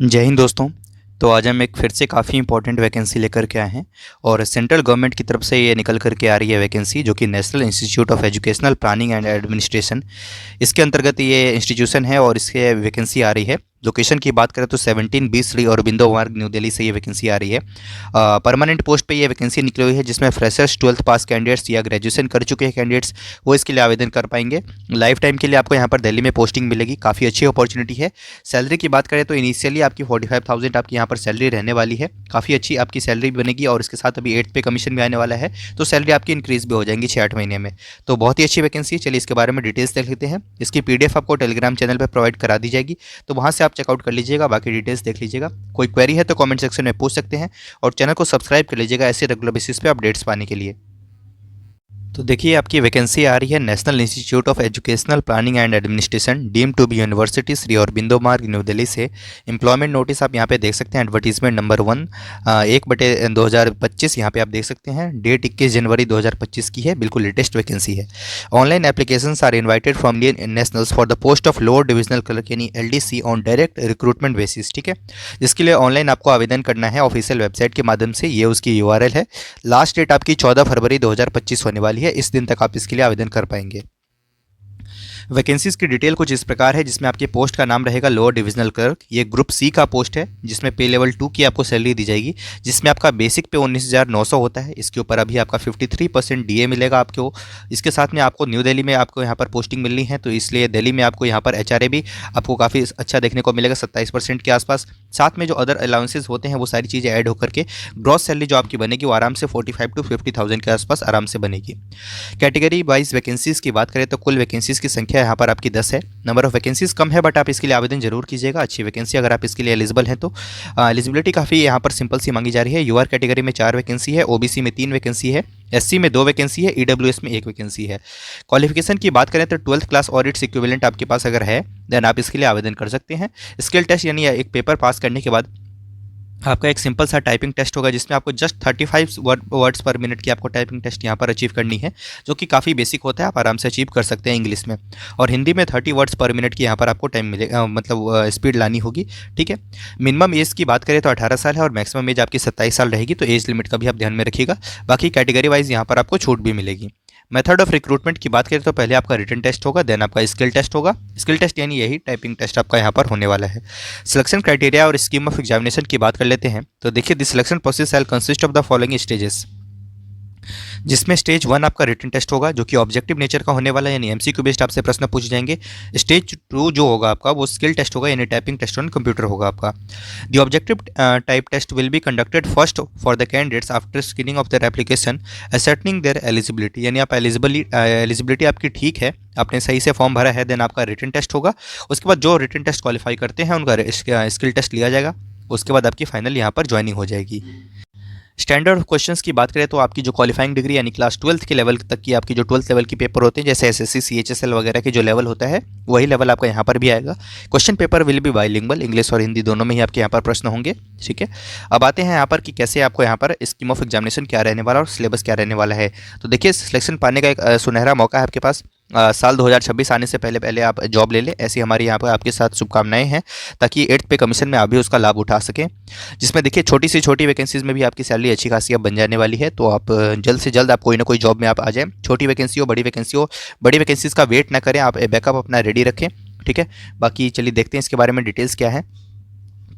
जय हिंद दोस्तों। तो आज हम एक फिर से काफ़ी इंपॉर्टेंट वैकेंसी लेकर के आए हैं और सेंट्रल गवर्नमेंट की तरफ से ये निकल कर के आ रही है वैकेंसी, जो कि national Institute of Educational Planning and administration, इसके अंतर्गत ये इंस्टीट्यूशन है और इसके वैकेंसी आ रही है। लोकेशन की बात करें तो 17 श्री अरबिंदो मार्ग, न्यू दिल्ली से ये वैकेंसी आ रही है। परमानेंट पोस्ट पे ये वैकेंसी निकली हुई है, जिसमें फ्रेशर्स, 12th पास कैंडिडेट्स या ग्रेजुएशन कर चुके हैं कैंडिडेट्स वो इसके लिए आवेदन कर पाएंगे। लाइफ टाइम के लिए आपको यहाँ पर दिल्ली में पोस्टिंग मिलेगी, काफ़ी अच्छी अपॉर्चुनिटी है। सैलरी की बात करें तो इनिशियली आपकी 45,000 आपकी यहाँ पर सैलरी रहने वाली है, काफ़ी अच्छी आपकी सैलरी भी बनेगी और इसके साथ अभी 8th पे कमीशन भी आने वाला है, तो सैलरी आपकी इंक्रीज़ भी हो जाएंगी 6-8 महीने में। तो बहुत ही अच्छी वैकेंसी है। चलिए इसके बारे में डिटेल्स देख लेते हैं। इसकी पीडीएफ आपको टेलीग्राम चैनल पर प्रोवाइड करा दी जाएगी, तो वहाँ से आप चेकआउट कर लीजिएगा, बाकी डिटेल्स देख लीजिएगा। कोई क्वेरी है तो कमेंट सेक्शन में पूछ सकते हैं और चैनल को सब्सक्राइब कर लीजिएगा ऐसे रेगुलर बेसिस पे अपडेट्स पाने के लिए। तो देखिए आपकी वैकेंसी आ रही है National Institute of Educational Planning and Administration, deem to be university, Shri Aurobindo Marg, New Delhi से। एम्प्लॉयमेंट नोटिस आप यहाँ पे देख सकते हैं, एडवर्टीजमेंट नंबर 1 1/2025 यहाँ पे आप देख सकते हैं। डेट 21 जनवरी 2025 की है, बिल्कुल लेटेस्ट वैकेंसी है। Online applications are invited from Indian nationals for the post of lower divisional clerk यानी LDC on direct recruitment basis, ठीक है। जिसके लिए ऑनलाइन आपको आवेदन करना है ऑफिशियल वेबसाइट के माध्यम से, ये उसकी URL है। लास्ट डेट आपकी 14 फरवरी 2025 होने वाली है, इस दिन तक आप इसके लिए आवेदन कर पाएंगे। वैकेंसीज की डिटेल कुछ इस प्रकार है, जिसमें आपके पोस्ट का नाम रहेगा लोअर डिविजनल क्लर्क। ये ग्रुप सी का पोस्ट है, जिसमें पे लेवल 2 की आपको सैलरी दी जाएगी, जिसमें आपका बेसिक पे 19,900 होता है। इसके ऊपर अभी आपका 53% DA मिलेगा आपको। इसके साथ में आपको न्यू दिल्ली में आपको यहाँ पर पोस्टिंग मिलनी है, तो इसलिए दिल्ली में आपको यहाँ पर HRA भी आपको काफ़ी अच्छा देखने को मिलेगा, 27% के आसपास। साथ में जो अदर अलाउंसेज होते हैं वो सारी चीज़ें ऐड होकर के ग्रॉस सैलरी जो आपकी बनेगी वो आराम से 45 to 50,000 के आसपास आराम से बनेगी। कैटेगरी वाइज वैकेंसीज़ की बात करें तो कुल वैकेंसीज़ की संख्या यहाँ पर आपकी 10 है। नंबर ऑफ वैकेंसीज़ कम है, बट आप इसके लिए आवेदन जरूर कीजिएगा। अच्छी वैकेंसी, अगर आप इसके लिए एलिजिबल हैं तो। एलिजिबिलिटी काफ़ी यहाँ पर सिंपल सी मांगी जा रही है। UR कैटेगरी में 4 वैकेंसी है, OBC में 3 वैकेंसी है, SC में 2 वैकेंसी है, EWS में 1 वैकेंसी है। क्वालिफिकेशन की बात करें तो 12th क्लास और इट्स इक्विवेलेंट आपके पास अगर है, देन आप इसके लिए आवेदन कर सकते हैं। स्किल टेस्ट यानी एक पेपर पास करने के बाद आपका एक सिंपल सा टाइपिंग टेस्ट होगा, जिसमें आपको जस्ट 35 वर्ड्स पर मिनट की आपको टाइपिंग टेस्ट यहाँ पर अचीव करनी है, जो कि काफ़ी बेसिक होता है, आप आराम से अचीव कर सकते हैं इंग्लिश में। और हिंदी में 30 वर्ड्स पर मिनट की यहाँ पर आपको टाइम मिलेगा, मतलब स्पीड लानी होगी, ठीक है। मिनिमम एज की बात करें तो 18 साल है और मैक्सिमम एज आपकी 27 साल रहेगी, तो एज लिमिट का भी आप ध्यान में रखिएगा। बाकी कैटेगरी वाइज यहाँ पर आपको छूट भी मिलेगी। मेथड ऑफ रिक्रूटमेंट की बात करें तो पहले आपका रिटन टेस्ट होगा, देन आपका स्किल टेस्ट होगा। स्किल टेस्ट यानी यही टाइपिंग टेस्ट आपका यहाँ पर होने वाला है। सिलेक्शन क्राइटेरिया और स्कीम ऑफ एग्जामिनेशन की बात कर लेते हैं। तो देखिए, the selection process shall consist of the following stages, जिसमें स्टेज 1 आपका रिटन टेस्ट होगा, जो कि ऑब्जेक्टिव नेचर का होने वाला है, यानी MCQ बेस्ड आपसे प्रश्न पूछे जाएंगे। स्टेज 2 जो होगा आपका वो स्किल टेस्ट होगा, यानी टाइपिंग टेस्ट ऑन कंप्यूटर होगा आपका। The objective type test will be conducted first for the candidates after screening of their application ascertaining their eligibility, यानी आप एलिजिबिलिटी आपकी ठीक है, आपने सही से फॉर्म भरा है, देन आपका रिटन टेस्ट होगा। उसके बाद जो रिटन टेस्ट क्वालिफाई करते हैं उनका स्किल टेस्ट लिया जाएगा। उसके बाद आपकी फाइनल यहाँ पर ज्वाइनिंग हो जाएगी। स्टैंडर्ड क्वेश्चंस की बात करें तो आपकी जो क्वालिफाइंग डिग्री यानी क्लास 12th के लेवल तक की आपकी जो 12th लेवल की पेपर होते हैं, जैसे SSC CHSL वगैरह के जो लेवल होता है, वही लेवल आपका यहाँ पर भी आएगा। Question paper will be bilingual, English और हिंदी दोनों में ही आपके यहाँ पर प्रश्न होंगे, ठीक है। अब आते हैं यहाँ पर कि कैसे आपको यहाँ पर स्कीम ऑफ एग्जामिनेशन क्या रहने वाला और सिलेबस क्या रहने वाला है। तो देखिए, सिलेक्शन पाने का एक सुनहरा मौका है आपके पास। साल 2026 आने से पहले पहले आप जॉब ले लें, ऐसी हमारी यहाँ पर आपके साथ शुभकामनाएं हैं, ताकि 8th पे कमीशन में आप भी उसका लाभ उठा सकें। जिसमें देखिए, छोटी से छोटी वैकेंसीज़ में भी आपकी सैलरी अच्छी खासी अब बन जाने वाली है, तो आप जल्द से जल्द आप कोई ना कोई जॉब में आप आ जाएँ। छोटी वैकेंसी हो, बड़ी वैकेंसी हो, बड़ी वैकेंसीज़ का वेट ना करें, आप बैकअप अपना रेडी रखें, ठीक है। बाकी चलिए देखते हैं इसके बारे में डिटेल्स क्या है।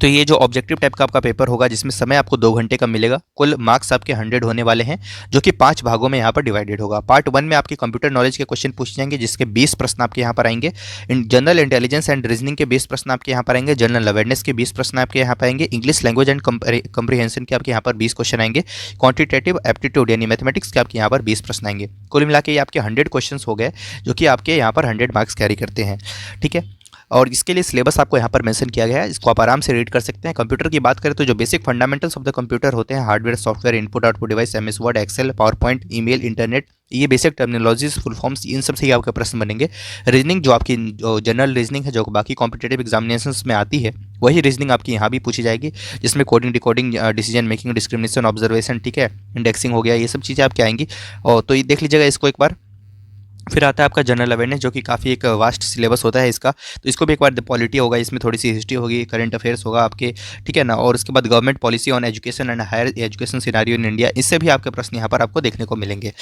तो ये जो ऑब्जेक्टिव टाइप का आपका पेपर होगा, जिसमें समय आपको 2 घंटे का मिलेगा, कुल मार्क्स आपके 100 होने वाले हैं, जो कि 5 भागों में यहाँ पर डिवाइडेड होगा। पार्ट 1 में आपके कंप्यूटर नॉलेज के क्वेश्चन पूछे जाएंगे, जिसके 20 प्रश्न आपके यहाँ पर आएंगे। जनरल इंटेलिजेंस एंड रीजनिंग के 20 प्रश्न आपके यहाँ पर आएंगे। जनरल अवेयरनेस के 20 प्रश्न आपके यहाँ पर आएंगे। इंग्लिश लैंग्वेज एंड कंप्रीहेंशन के आपके यहाँ पर 20 क्वेश्चन आएंगे। क्वांटिटेटिव एप्टीट्यूड यानी मैथमेटिक्स के आपके यहाँ पर 20 प्रश्न आएंगे। कुल मिला के ये आपके 100 क्वेश्चन हो गए, जो कि आपके यहाँ पर 100 मार्क्स कैरी करते हैं, ठीक है। और इसके लिए सिलेबस आपको यहाँ पर मेंशन किया गया है, इसको आप आराम से रीड कर सकते हैं। कंप्यूटर की बात करें तो जो basic fundamentals of the computer होते हैं, hardware, software, input output device, MS word, excel, PowerPoint, email, internet, ये बेसिक टर्मिनोलॉजीज, फुल फॉर्म्स, इन सब से ही आपके प्रश्न बनेंगे। रीजनिंग जो आपकी जनरल रीजनिंग है, जो बाकी कॉम्पिटेटिव एग्जामिनेशंस में आती है, वही रीजनिंग आपकी यहाँ भी पूछी जाएगी, जिसमें coding, decoding, decision making, discrimination, observation, ठीक है, इंडेक्सिंग हो गया, ये सब चीज़ें आपकी आएंगी। और तो ये देख लीजिएगा इसको एक बार। फिर आता है आपका जनरल अवेयरनेस, जो कि काफ़ी एक वास्ट सिलेबस होता है इसका, तो इसको भी एक बार पॉलिटी होगा, इसमें थोड़ी सी हिस्ट्री होगी, करंट अफेयर्स होगा आपके, ठीक है ना। और उसके बाद government policy on education and higher education scenario in India, इससे भी आपके प्रश्न यहाँ पर आपको देखने को मिलेंगे।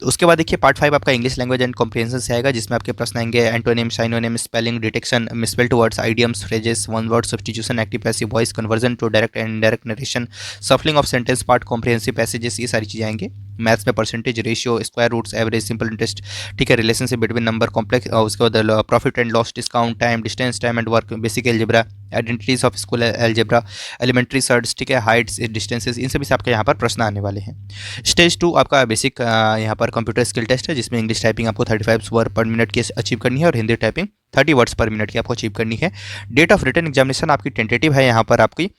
तो उसके बाद देखिए पार्ट 5 आपका इंग्लिश लैंग्वेज एंड कॉम्प्रिहेंशन से आएगा, जिसमें आपके प्रश्न आएंगे antonym, synonym, spelling detection, misspelled words, idioms, phrases, one word substitution, active passive voice, conversion to direct and indirect narration, shuffling of sentence part, comprehensive passages, ये सारी चीज़ें आएंगे। मैथ्स में percentage, ratio, square roots, average, simple interest, ठीक है, relationship between number, complex, उसके बाद profit and loss, discount, time, distance, time and work, basic algebra, identities of school algebra, elementary search, ठीक है, हाइट्स, डिस्टेंसेस, इन सभी से आपके यहाँ पर प्रश्न आने वाले हैं। स्टेज 2 आपका बेसिक यहाँ पर कंप्यूटर स्किल टेस्ट है, जिसमें इंग्लिश टाइपिंग आपको 35 वर्ड पर मिनट की अचीव करनी है और हिंदी टाइपिंग 30 वर्ड्स पर मिनट की आपको अचीव करनी है। डेट ऑफ रिटन एग्जामिनेशन आपकी टेंटेटिव है यहाँ पर आपकी,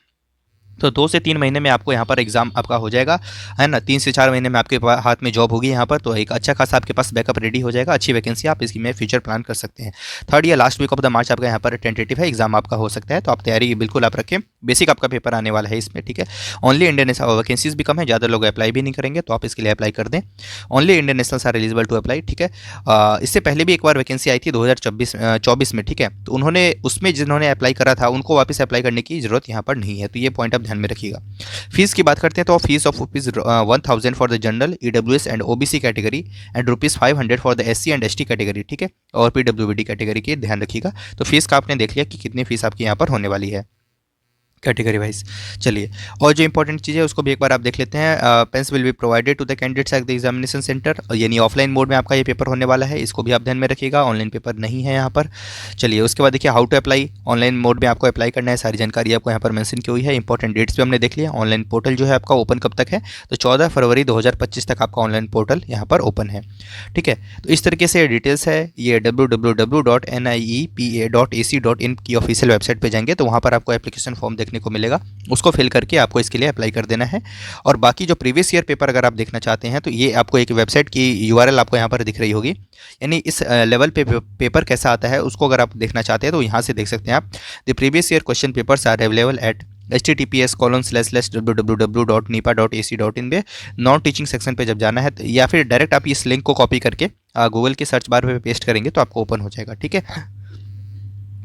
तो 2 से 3 महीने में आपको यहाँ पर एग्जाम आपका हो जाएगा, है ना। 3 से 4 महीने में आपके हाथ में जॉब होगी यहाँ पर, तो एक अच्छा खासा आपके पास बैकअप रेडी हो जाएगा, अच्छी वैकेंसी आप इसकी में फ्यूचर प्लान कर सकते हैं। 3rd या लास्ट वीक ऑफ द मार्च आपका यहाँ पर टेंटेटिव है, एग्जाम आपका हो सकता है, तो आप तैयारी बिल्कुल आप रखें। बेसिक आपका पेपर आने वाला है इसमें, ठीक है। ओनली इंडियन वैकेंसीज भी कम है, ज़्यादा लोग अप्लाई भी नहीं करेंगे, तो आप इसके लिए अप्लाई कर दें। Only Indian nationals are eligible to apply, ठीक है। इससे पहले भी एक बार वैकेंसी आई थी 2024 में, ठीक है, तो उन्होंने उसमें जिन्होंने अप्लाई करा था उनको वापस अप्लाई करने की जरूरत यहाँ पर नहीं है, तो ये पॉइंट आप ध्यान में रखिएगा। फीस की बात करते हैं तो fees of ₹1000 for the general, EWS and OBC category and ₹500 for the SC and ST category, ठीक है, और पीडब्ल्यूबीडी कैटेगरी की ध्यान रखिएगा। तो फीस का आपने देख लिया कि कितनी फीस आपकी यहाँ पर होने वाली है कैटेगरी वाइज। चलिए, और जो इंपॉर्टेंट चीज़ है उसको भी एक बार आप देख लेते हैं। Pens will be provided to the candidates at the examination centre, यानी ऑफलाइन मोड में आपका ये पेपर होने वाला है, इसको भी आप ध्यान में रखिएगा, ऑनलाइन पेपर नहीं है यहाँ पर। चलिए, उसके बाद देखिए how to apply, online mode में आपको अप्लाई करना है, सारी जानकारी आपको यहाँ पर मेंशन की हुई है। इंपॉर्टेंट डेट्स भी हमने देख लिया। ऑनलाइन पोर्टल जो है आपका ओपन कब तक है, तो 14 फरवरी 2025 तक आपका ऑनलाइन पोर्टल यहाँ पर ओपन है, ठीक है। तो इस तरीके से डिटेल्स है, ये www.niepa.ac.in की ऑफिशियल वेबसाइट पर जाएंगे तो वहाँ पर आपको एप्लीकेशन फॉर्म देखने को मिलेगा, उसको फिल करके आपको इसके लिए अप्लाई कर देना है। और बाकी जो प्रीवियस ईयर पेपर अगर आप देखना चाहते हैं तो ये आपको एक वेबसाइट की यूआरएल आपको यहाँ पर दिख रही होगी, यानी इस लेवल पे पेपर कैसा आता है उसको अगर आप देखना चाहते हैं तो यहाँ से देख सकते हैं आप। The previous year question papers are available at https://www.nipa.ac.in में नॉन टीचिंग सेक्शन पे जब जाना है या फिर डायरेक्ट आप इस लिंक को कॉपी करके गूगल के सर्च बार पे पेस्ट करेंगे तो आपको ओपन हो जाएगा, ठीक है।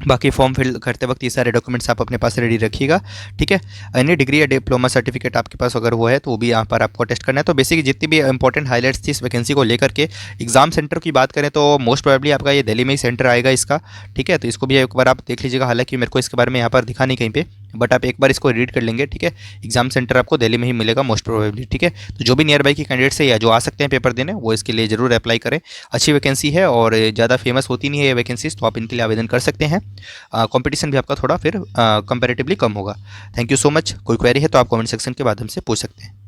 बाकी फॉर्म फिल करते वक्त ये सारे डॉक्यूमेंट्स आप अपने पास रेडी रखिएगा, ठीक है। एनी डिग्री या डिप्लोमा सर्टिफिकेट आपके पास अगर वो है तो वो भी यहाँ पर आपको टेस्ट करना है। तो बेसिक जितनी भी इंपॉर्टेंट हाईलाइट्स थी इस वैकेंसी को लेकर के, एग्जाम सेंटर की बात करें तो मोस्ट प्रोबेबली आपका ये दिल्ली में ही सेंटर आएगा इसका, ठीक है। तो इसको भी एक बार आप देख लीजिएगा, हालांकि मेरे को इसके बारे में यहाँ पर दिखा नहीं कहीं पे, बट आप एक बार इसको रीड कर लेंगे, ठीक है। एग्जाम सेंटर आपको दिल्ली में ही मिलेगा मोस्ट प्रोबेबली, ठीक है। तो जो भी नियर बाई की कैंडिडेट्स है या जो आ सकते हैं पेपर देने, वो इसके लिए जरूर अप्लाई करें। अच्छी वैकेंसी है और ज़्यादा फेमस होती नहीं है ये वैकेंसीज, तो आप इनके लिए आवेदन कर सकते हैं। कंपटीशन भी आपका थोड़ा फिर कंपैरेटिवली कम होगा। Thank you so much. कोई क्वेरी है तो आप कमेंट सेक्शन के माध्यम से पूछ सकते हैं।